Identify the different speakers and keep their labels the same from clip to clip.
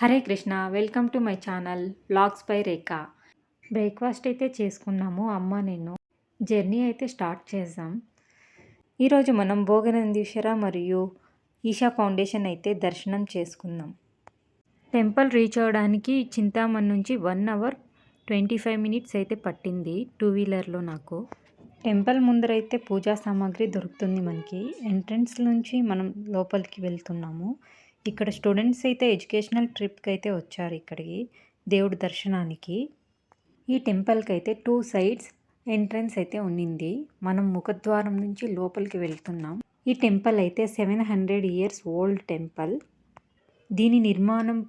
Speaker 1: Hare Krishna. Welcome to my channel vlogs by Rekha. Breakfast అయితే చేసుకున్నాము అమ్మ నేను. జర్నీ అయితే స్టార్ట్ చేద్దాం. ఈరోజు మనం భోగనందీశ్వర మరియు ఈషా ఫౌండేషన్ అయితే దర్శనం చేసుకుందాం. టెంపుల్ రీచ్ అవ్వడానికి చింతామణి నుంచి 1 అవర్ 25 మినిట్స్ అయితే పట్టింది 2 వీలర్లో నాకు. టెంపుల్ ముందరైతే పూజా సామాగ్రి దొరుకుతుంది మనకి. ఎంట్రన్స్ నుంచి మనం లోపలికి వెళ్తున్నాము. ఇక్కడ స్టూడెంట్స్ అయితే ఎడ్యుకేషనల్ ట్రిప్కి అయితే వచ్చారు ఇక్కడికి దేవుడి దర్శనానికి. ఈ టెంపుల్కి అయితే 2 సైడ్స్ ఎంట్రన్స్ అయితే ఉన్నింది. మనం ముఖద్వారం నుంచి లోపలికి వెళ్తున్నాం. ఈ టెంపుల్ అయితే 700 ఇయర్స్ ఓల్డ్ టెంపుల్. దీని నిర్మాణం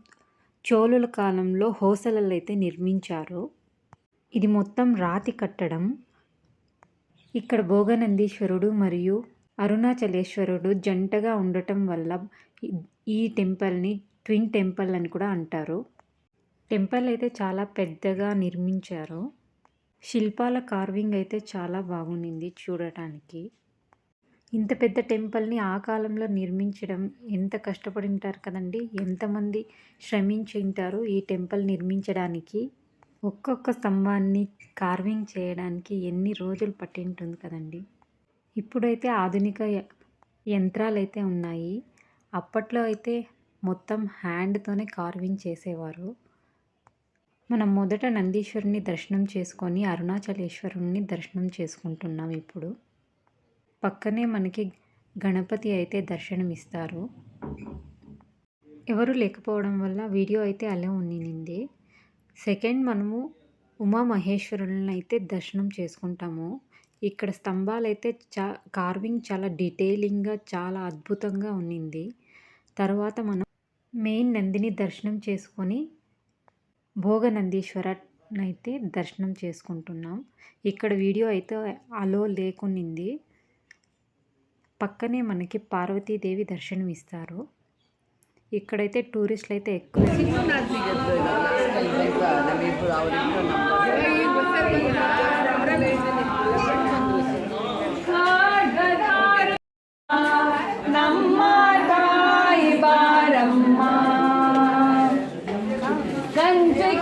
Speaker 1: చోళుల కాలంలో హోసలలు అయితే నిర్మించారు. ఇది మొత్తం రాతి కట్టడం. ఇక్కడ భోగనందీశ్వరుడు మరియు అరుణాచలేశ్వరుడు జంటగా ఉండటం వల్ల ఈ టెంపుల్ని ట్విన్ టెంపుల్ అని కూడా అంటారు. టెంపుల్ అయితే చాలా పెద్దగా నిర్మించారు. శిల్పాల కార్వింగ్ అయితే చాలా బాగుంది చూడటానికి. ఇంత పెద్ద టెంపుల్ని ఆ కాలంలో నిర్మించడం ఎంత కష్టపడి ఉంటారు కదండి. ఎంతమంది శ్రమించి ఉంటారు ఈ టెంపుల్ నిర్మించడానికి. ఒక్కొక్క స్తంభాన్ని కార్వింగ్ చేయడానికి ఎన్ని రోజులు పట్టి ఉంటుంది కదండి. ఇప్పుడైతే ఆధునిక యంత్రాలు అయితే ఉన్నాయి. అప్పట్లో అయితే మొత్తం హ్యాండ్తోనే కార్వింగ్ చేసేవారు. మనం మొదట నందీశ్వరుని దర్శనం చేసుకొని అరుణాచలేశ్వరుని దర్శనం చేసుకుంటున్నాం. ఇప్పుడు పక్కనే మనకి గణపతి అయితే దర్శనమిస్తారు. ఎవరు లేకపోవడం వల్ల వీడియో అయితే అలా ఉన్నింది. సెకండ్ మనము ఉమామహేశ్వరులను అయితే దర్శనం చేసుకుంటాము. ఇక్కడ స్తంభాలు అయితే కార్వింగ్ చాలా డీటెయిలింగ్గా చాలా అద్భుతంగా ఉన్నింది. తర్వాత మనం మెయిన్ నందిని దర్శనం చేసుకొని భోగనందీశ్వరని అయితే దర్శనం చేసుకుంటున్నాం. ఇక్కడ వీడియో అయితే అలో లేకునింది. పక్కనే మనకి పార్వతీదేవి దర్శనం ఇస్తారు. ఇక్కడైతే టూరిస్టులు అయితే ఎక్కువ.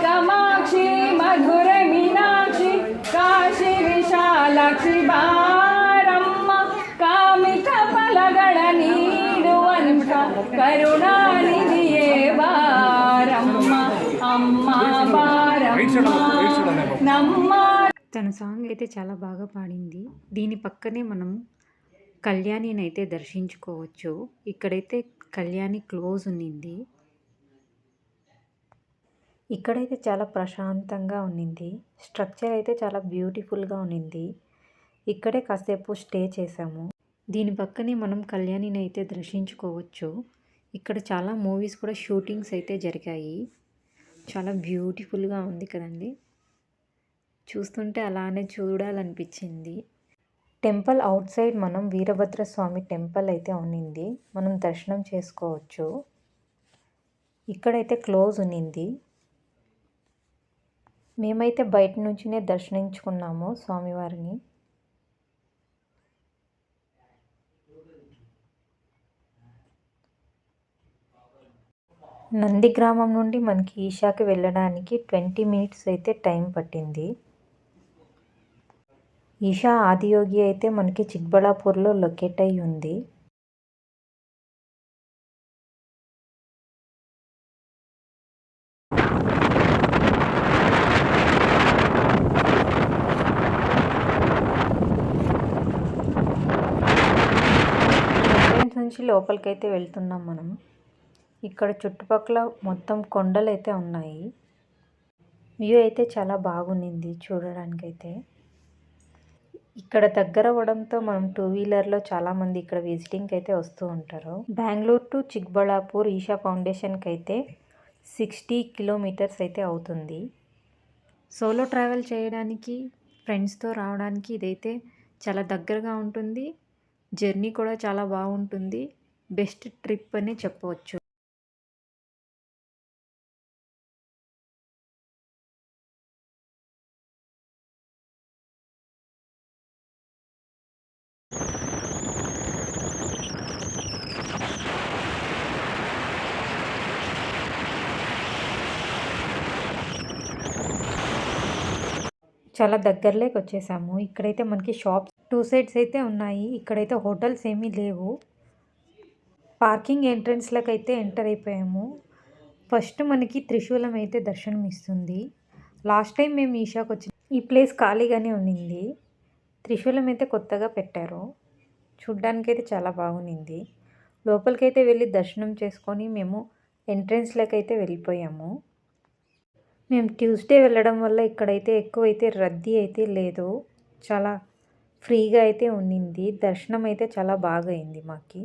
Speaker 2: కామాక్షి మధుర మీనాక్షి కాశీ విశాలాక్షి బారమ్మ కామిత ఫలಗಳ ನೀಡುವಂತ ಕರುಣಾನಿಧಿಯೇ ಬಾರಮ್ಮ అమ్మ బారమ్మ నమ్మ.
Speaker 1: తన సాంగ్ అయితే చాలా బాగా పాడింది. దీని పక్కనే మనం కళ్యాణిని అయితే దర్శించుకోవచ్చు. ఇక్కడైతే కళ్యాణి క్లోజ్ ఉన్నింది. ఇక్కడైతే చాలా ప్రశాంతంగా ఉన్నింది. స్ట్రక్చర్ అయితే చాలా బ్యూటిఫుల్గా ఉన్నింది. ఇక్కడే కాసేపు స్టే చేసాము. దీని పక్కనే మనం కళ్యాణిని అయితే దర్శించుకోవచ్చు. ఇక్కడ చాలా మూవీస్ కూడా షూటింగ్స్ అయితే జరిగాయి. చాలా బ్యూటిఫుల్గా ఉంది కదండి. చూస్తుంటే అలానే చూడాలనిపించింది. టెంపుల్ అవుట్ సైడ్ మనం వీరభద్రస్వామి టెంపుల్ అయితే ఉన్నింది. మనం దర్శనం చేసుకోవచ్చు. ఇక్కడైతే క్లోజ్ ఉన్నింది. మేమైతే బయట నుంచినే దర్శించుకున్నాము స్వామివారిని. నంది గ్రామం నుండి మనకి ఈషాకి వెళ్ళడానికి 20 మినిట్స్ అయితే టైం పట్టింది. ఈషా ఆదియోగి అయితే మనకి చిక్బళాపూర్లో లొకేట్ అయి ఉంది. నుంచి లోపలికైతే వెళ్తున్నాం మనం. ఇక్కడ చుట్టుపక్కల మొత్తం కొండలు అయితే ఉన్నాయి. వ్యూ అయితే చాలా బాగుంది చూడడానికైతే. ఇక్కడ దగ్గర అవ్వడంతో మనం 2 వీలర్లో చాలామంది ఇక్కడ విజిటింగ్కి అయితే వస్తూ ఉంటారు. బెంగళూరు టు చిక్బళాపూర్ ఈషా ఫౌండేషన్కి అయితే 60 కిలోమీటర్స్ అయితే అవుతుంది. సోలో ట్రావెల్ చేయడానికి ఫ్రెండ్స్తో రావడానికి ఇదైతే చాలా దగ్గరగా ఉంటుంది. జర్నీ కూడా చాలా బాగుంటుంది. బెస్ట్ ట్రిప్ అని చెప్పవచ్చు. చాలా దగ్గరలోకి వచ్చేసాము. ఇక్కడైతే మనకి షాప్స్ 2 సైడ్స్ అయితే ఉన్నాయి. ఇక్కడైతే హోటల్స్ ఏమీ లేవు. పార్కింగ్ ఎంట్రన్స్‌లకైతే ఎంటర్ అయిపోయాము. ఫస్ట్ మనకి త్రిశూలం అయితే దర్శనం ఇస్తుంది. లాస్ట్ టైం మేము ఈ ప్లేస్ ఖాళీగానే ఉన్నింది. త్రిశూలం అయితే కొత్తగా పెట్టారు. చూడ్డానికైతే చాలా బాగుంది. లోపలికైతే వెళ్ళి దర్శనం చేసుకొని మేము ఎంట్రన్స్‌లకైతే వెళ్ళిపోయాము. మేము ట్యూస్డే వెళ్ళడం వల్ల ఇక్కడైతే ఎక్కువైతే రద్దీ అయితే లేదు. చాలా ఫ్రీగా అయితే ఉన్నింది. దర్శనం అయితే చాలా బాగా అయింది మాకి.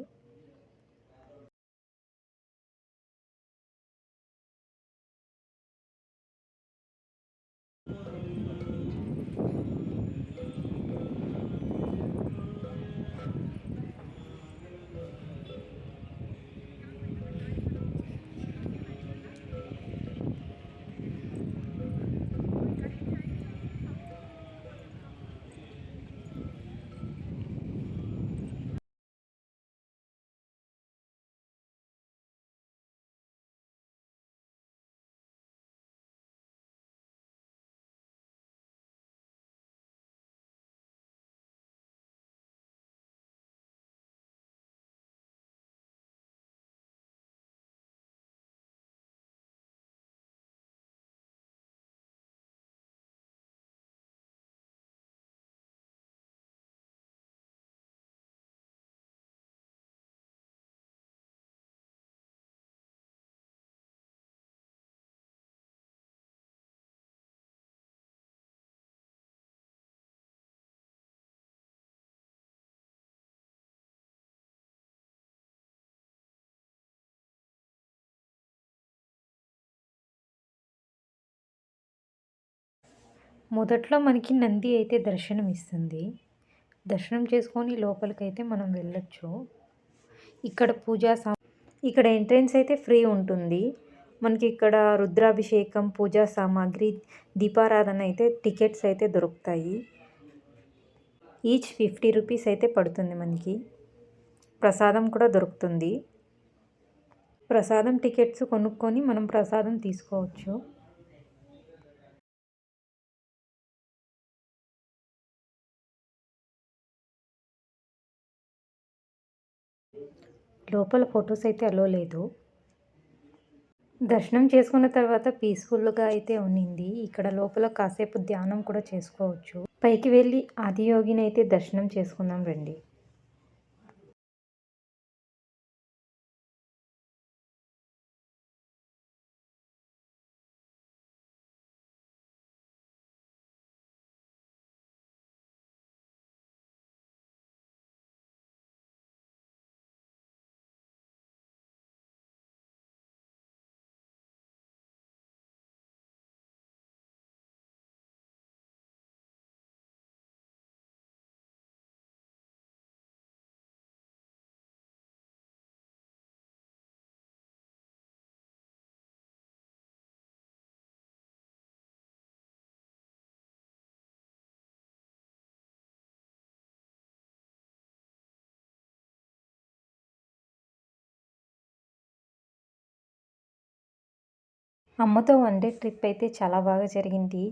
Speaker 1: మొదట్లో మనకి నంది అయితే దర్శనం ఇస్తుంది. దర్శనం చేసుకొని లోపలికైతే మనం వెళ్ళొచ్చు. ఇక్కడ ఇక్కడ ఎంట్రన్స్ అయితే ఫ్రీ ఉంటుంది. మనకి ఇక్కడ రుద్రాభిషేకం, పూజా సామాగ్రి, దీపారాధన అయితే టికెట్స్ అయితే దొరుకుతాయి. ఈచ్ 50 రూపీస్ అయితే పడుతుంది మనకి. ప్రసాదం కూడా దొరుకుతుంది. ప్రసాదం టికెట్స్ కొనుక్కొని మనం ప్రసాదం తీసుకోవచ్చు. లోపల ఫొటోస్ అయితే అలో లేదు. దర్శనం చేసుకున్న తర్వాత పీస్ఫుల్గా అయితే ఉన్నింది. ఇక్కడ లోపల కాసేపు ధ్యానం కూడా చేసుకోవచ్చు. పైకి వెళ్ళి ఆదియోగిని అయితే దర్శనం చేసుకుందాం రండి. అమ్మతో వన్ డే ట్రిప్ అయితే చాలా బాగా జరిగింది.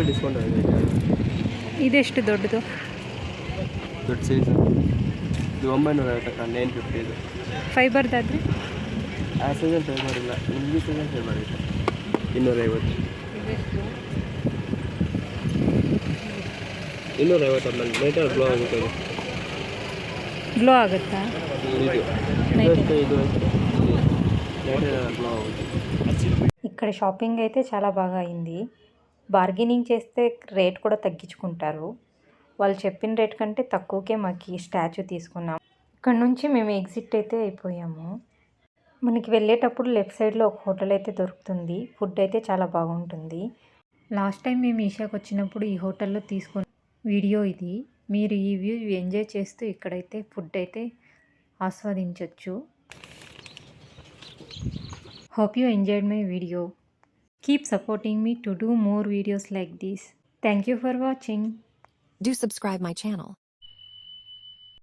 Speaker 3: ಡಿಸ್ಕೌಂಟ್
Speaker 1: ಇದೆಷ್ಟು ದೊಡ್ಡದು?
Speaker 3: ದೊಡ್ಡ ಸೈಜ್ ಇದು 950 950 ಇದು
Speaker 1: ಫೈಬರ್ದಾದರೆ
Speaker 3: ಆ ಸೈಜಲ್ಲಿ ಫೈಬರ್ ಇಲ್ಲ, ನಿಮಗೆ ಸೈಜಲ್ಲಿ ಫೈಬರ್ ಇದೆ 250 250 ಲೀಟರ್ ಗ್ಲೋ ಆಗುತ್ತೆ ಅದು.
Speaker 1: ಗ್ಲೋ ಆಗುತ್ತಾ?
Speaker 3: ಇದು ಲೀಟರ್ ಗ್ಲೋ ಆಗುತ್ತೆ.
Speaker 1: ఇక్కడ షాపింగ్ అయితే చాలా బాగా అయింది. బార్గెనింగ్ చేస్తే రేట్ కూడా తగ్గించుకుంటారు. వాళ్ళు చెప్పిన రేట్ కంటే తక్కువకే మాకు ఈ స్టాచ్యూ తీసుకున్నాం. ఇక్కడ నుంచి మేము ఎగ్జిట్ అయితే అయిపోయాము. మనకి వెళ్ళేటప్పుడు లెఫ్ట్ సైడ్లో ఒక హోటల్ అయితే దొరుకుతుంది. ఫుడ్ అయితే చాలా బాగుంటుంది. లాస్ట్ టైం మేము ఈషాకి వచ్చినప్పుడు ఈ హోటల్లో తీసుకున్న వీడియో ఇది. మీరు ఈ వ్యూ ఎంజాయ్ చేస్తూ ఇక్కడైతే ఫుడ్ అయితే ఆస్వాదించవచ్చు. Hope you enjoyed my video. Keep supporting me to do more videos like this. Thank you for watching.
Speaker 4: Do subscribe my channel.